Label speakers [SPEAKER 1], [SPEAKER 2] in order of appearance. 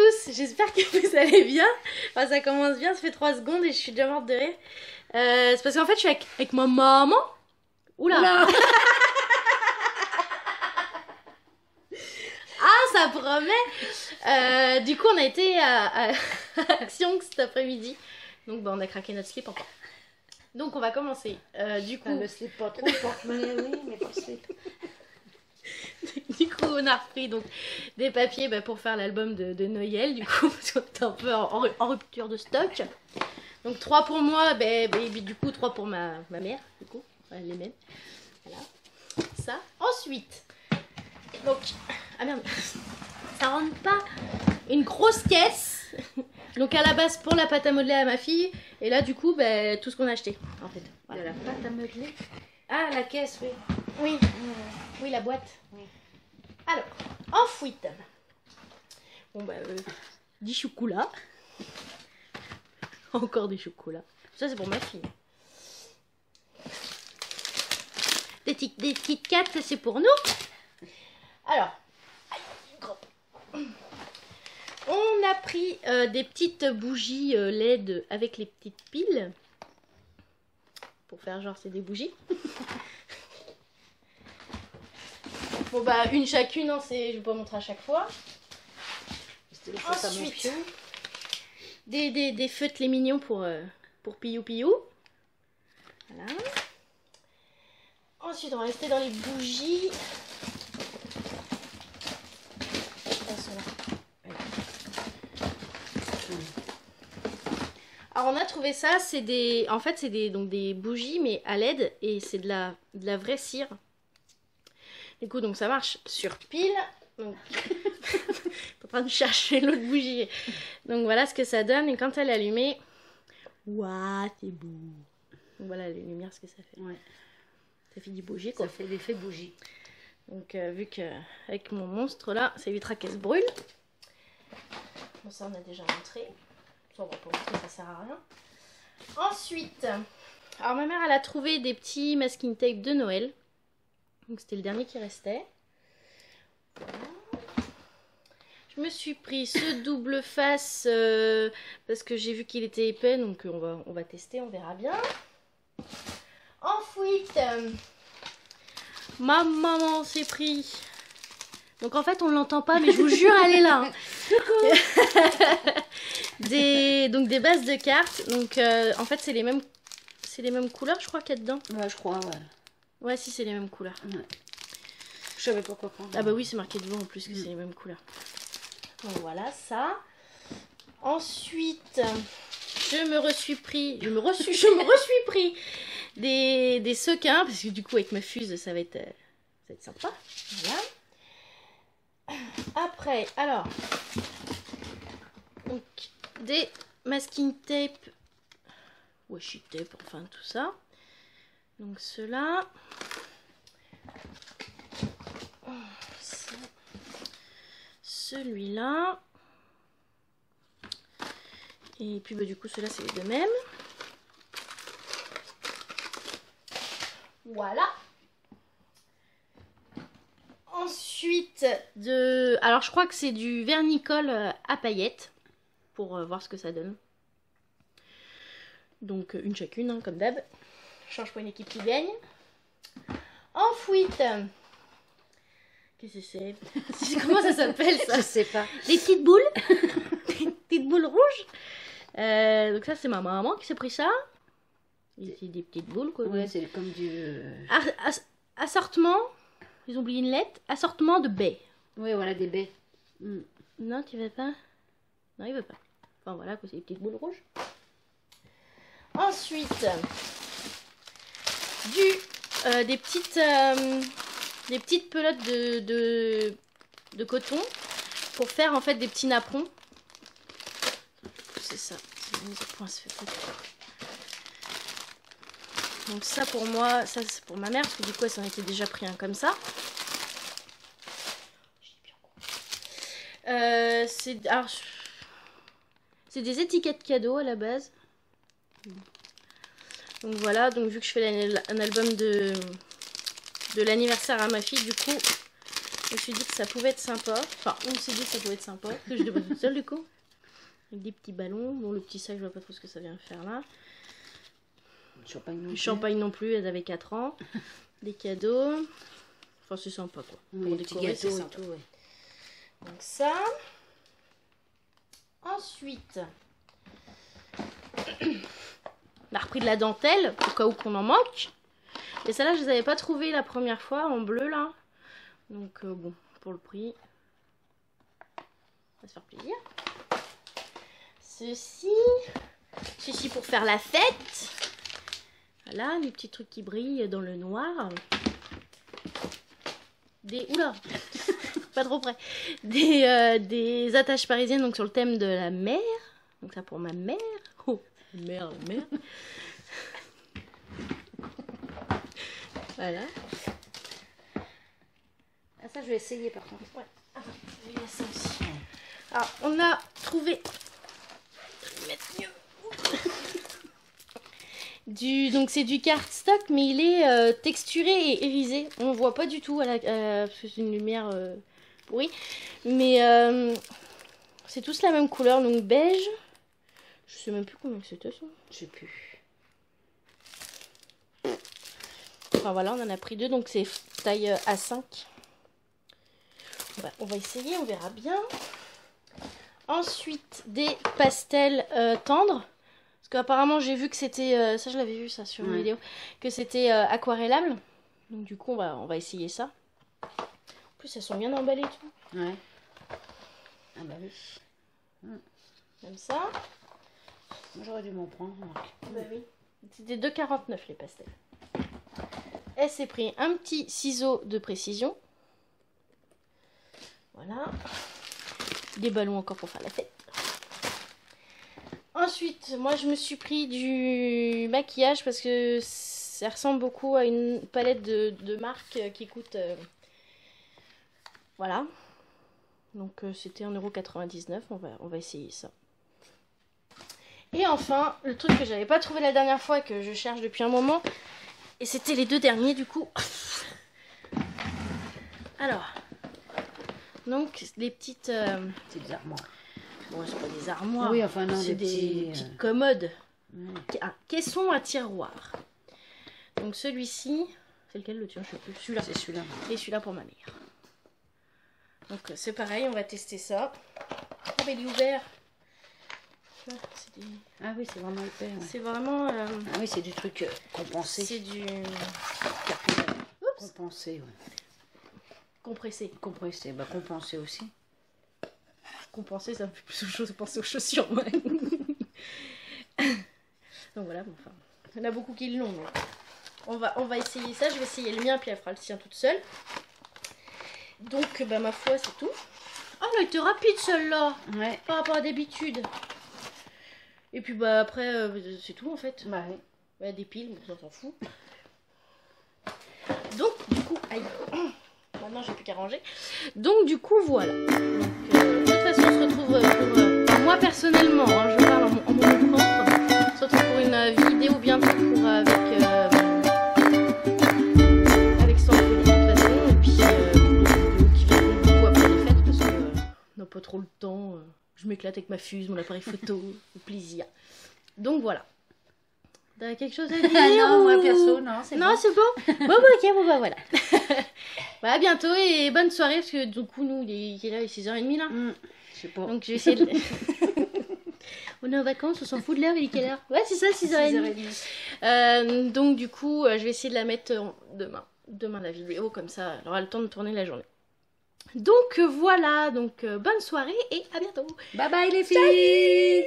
[SPEAKER 1] tous, j'espère que vous allez bien. Enfin, ça commence bien, ça fait 3 secondes et je suis déjà morte de rire. C'est parce qu'en fait je suis avec ma maman. Oula. Ah, ça promet. Du coup on a été à Action cet après-midi. Donc on a craqué notre slip encore. Donc on va commencer. Du coup...
[SPEAKER 2] le slip pas trop, porte-monnaie oui, mais pas le slip.
[SPEAKER 1] Du coup, on a repris donc des papiers pour faire l'album de Noël, du coup, parce qu'on était un peu en rupture de stock. Donc 3 pour moi, du coup 3 pour ma mère, du coup, les mêmes. Voilà, ça. Ensuite, donc, ah merde, ça rentre pas, une grosse caisse. Donc à la base pour la pâte à modeler à ma fille, et là du coup, tout ce qu'on a acheté, en fait. Voilà.
[SPEAKER 2] De la pâte à modeler.
[SPEAKER 1] Ah, la caisse, oui. Oui, oui, la boîte.
[SPEAKER 2] Oui.
[SPEAKER 1] Alors, ensuite, bon 10 chocolats. Encore des chocolats. Ça, c'est pour ma fille. Des Kit Kat, ça, c'est pour nous. Alors, on a pris des petites bougies LED avec les petites piles. Pour faire genre, c'est des bougies. Bon une chacune, hein, je vais pas montrer à chaque fois. Ensuite, des feutres les mignons pour Piou Piou. Voilà. Ensuite, on va rester dans les bougies. Alors on a trouvé ça, c'est des bougies mais à LED et c'est de la vraie cire. Du coup, donc ça marche sur pile. Donc, je suis en train de chercher l'autre bougie. Donc voilà ce que ça donne. Et quand elle est allumée, waouh, c'est beau. Donc voilà les lumières, ce que ça fait. Ouais. Ça fait du bougie, quoi.
[SPEAKER 2] Ça fait l'effet bougie.
[SPEAKER 1] Donc vu qu'avec mon monstre là, ça évitera qu'elle se brûle. Bon, ça on a déjà montré. Ça on va pas montrer, ça sert à rien. Ensuite, alors ma mère elle a trouvé des petits masking tape de Noël. Donc c'était le dernier qui restait. Voilà. Je me suis pris ce double face parce que j'ai vu qu'il était épais, donc on va tester, on verra bien. Ensuite, ma maman s'est pris. Donc en fait on l'entend pas, mais je vous jure elle est là. Des bases de cartes. Donc en fait c'est les mêmes couleurs, je crois qu'il y a dedans.
[SPEAKER 2] Ouais, je crois, ouais.
[SPEAKER 1] Ouais, si, c'est les mêmes couleurs.
[SPEAKER 2] Ouais. Je savais pas quoi prendre.
[SPEAKER 1] Ah bah oui, c'est marqué devant en plus que c'est les mêmes couleurs. Donc voilà, ça. Ensuite, je me suis pris des sequins, parce que du coup, avec ma fuse, ça va être sympa. Voilà. Après, alors, donc, des masking tape, washi tape, enfin tout ça. Donc ceux-là. Celui-là. Et puis du coup ceux-là c'est les deux mêmes. Voilà. Ensuite alors je crois que c'est du vernicole à paillettes. Pour voir ce que ça donne. Donc une chacune hein, comme d'hab. Change pas une équipe qui gagne. Ensuite, qu'est-ce que c'est? Comment ça s'appelle ça?
[SPEAKER 2] Je sais pas.
[SPEAKER 1] Des petites boules. Des petites boules rouges. Donc ça c'est ma maman qui s'est pris ça. Ici des petites boules quoi.
[SPEAKER 2] Ouais, c'est comme du...
[SPEAKER 1] Assortiment. Ils ont oublié une lettre. Assortiment de baies.
[SPEAKER 2] Oui, voilà, des baies.
[SPEAKER 1] Non, tu veux pas? Non, il veut pas. Enfin voilà, c'est des petites boules rouges. Ensuite, des petites pelotes de coton pour faire en fait des petits napperons. C'est ça. C'est mise au point, ça fait beaucoup. Donc ça pour moi, ça c'est pour ma mère parce que du coup elle s'en était déjà pris un comme ça. C'est des étiquettes cadeaux à la base. Donc voilà, donc vu que je fais un album de l'anniversaire à ma fille, du coup, Je me suis dit que ça pouvait être sympa. Enfin, on s'est dit que ça pouvait être sympa. Que je devrais toute seule du coup. Avec des petits ballons. Bon, le petit sac, je vois pas trop ce que ça vient faire là.
[SPEAKER 2] Champagne
[SPEAKER 1] Le champagne non plus, elles avaient 4 ans. Des cadeaux. Enfin, c'est sympa quoi.
[SPEAKER 2] Oui,
[SPEAKER 1] Pour
[SPEAKER 2] des petits
[SPEAKER 1] décorer, c'est
[SPEAKER 2] gâteaux et
[SPEAKER 1] sympa.
[SPEAKER 2] tout, ouais.
[SPEAKER 1] Donc ça. Ensuite, on a repris de la dentelle, au cas où qu'on en manque. Et celle-là, je les avais pas trouvées la première fois, en bleu là. Donc bon, pour le prix, ça va se faire plaisir. Ceci pour faire la fête. Voilà, les petits trucs qui brillent dans le noir. Oula, pas trop près. Des attaches parisiennes donc sur le thème de la mer. Donc ça pour ma mère. Oh, mère. Voilà.
[SPEAKER 2] Ah, ça, je vais essayer par contre.
[SPEAKER 1] Ouais. Ah, il y a ça aussi. Alors, on a trouvé. Je vais mettre mieux. Donc c'est du cardstock, mais il est texturé et irisé. On voit pas du tout parce que c'est une lumière pourrie. Mais c'est tous la même couleur, donc beige. Je sais même plus combien c'était ça.
[SPEAKER 2] Je sais plus.
[SPEAKER 1] Enfin voilà, on en a pris 2, donc c'est taille A5. On va essayer, on verra bien. Ensuite, des pastels tendres. Parce qu'apparemment, j'ai vu que c'était... ça, je l'avais vu ça sur une vidéo. Que c'était aquarellable. Donc du coup, on va essayer ça. En plus, elles sont bien emballées et tout.
[SPEAKER 2] Ouais. Ah bah oui.
[SPEAKER 1] Comme ça.
[SPEAKER 2] Moi, j'aurais dû m'en prendre.
[SPEAKER 1] Bah oui. C'était 2,49 les pastels. Elle s'est pris un petit ciseau de précision. Voilà. Des ballons encore pour faire la fête. Ensuite, moi je me suis pris du maquillage parce que ça ressemble beaucoup à une palette de marque qui coûte... voilà. Donc c'était 1,99 €. On va essayer ça. Et enfin, le truc que j'avais pas trouvé la dernière fois et que je cherche depuis un moment. Et c'était les 2 derniers du coup. Alors. Donc les petites
[SPEAKER 2] armoires.
[SPEAKER 1] Bon, c'est pas des armoires.
[SPEAKER 2] Oui, enfin non,
[SPEAKER 1] c'est des petites commodes. Un caisson à tiroir. Donc celui-ci, c'est lequel le tien? Je sais plus. Celui-là.
[SPEAKER 2] C'est celui-là.
[SPEAKER 1] Et celui-là pour ma mère. Donc c'est pareil, on va tester ça. Ah mais il est ouvert.
[SPEAKER 2] Ah oui, c'est vraiment hyper. Ouais.
[SPEAKER 1] C'est vraiment.
[SPEAKER 2] Ah oui, c'est du truc compensé.
[SPEAKER 1] C'est du
[SPEAKER 2] compensé, ouais.
[SPEAKER 1] Compressé.
[SPEAKER 2] Compressé, bah compensé aussi.
[SPEAKER 1] Compenser, ça me fait plus penser aux chaussures. Ouais. Donc voilà, bon, enfin, il y en a beaucoup qui l'ont. Donc. On va essayer ça. Je vais essayer le mien, puis elle fera le sien toute seule. Donc, bah, ma foi, c'est tout. Oh, elle a été rapide celle-là.
[SPEAKER 2] Ouais.
[SPEAKER 1] Par rapport à d'habitude. Et puis, bah, après, c'est tout en fait.
[SPEAKER 2] Bah oui.
[SPEAKER 1] Ouais, des piles, on s'en fout. Donc, du coup, aïe. Maintenant, j'ai plus qu'à ranger. Donc, du coup, voilà. Donc, de toute façon, on se retrouve pour moi personnellement. Hein, je parle en mon nom propre. On se retrouve pour une vidéo bientôt avec Sandrine, de toute façon. Et puis, des vidéos qui viendront beaucoup après les fêtes parce que on n'a pas trop le temps. Je m'éclate avec ma fuse, mon appareil photo, au plaisir. Donc, voilà. T'as quelque chose à dire?
[SPEAKER 2] Non, moi perso, non, c'est bon.
[SPEAKER 1] Non, c'est bon. Bon, bah, ok, bon, bah voilà. Bah, à bientôt et bonne soirée parce que du coup, nous, il est là, il est 6h30 là.
[SPEAKER 2] Je sais pas.
[SPEAKER 1] Donc, je vais essayer de. On est en vacances, on s'en fout de l'heure, il est quelle heure? Ouais, c'est ça, 6h30. Donc, du coup, je vais essayer de la mettre demain. Demain, la vidéo, comme ça, elle aura le temps de tourner la journée. Donc, voilà. Donc, bonne soirée et à bientôt.
[SPEAKER 2] Bye bye les filles.
[SPEAKER 1] Salut.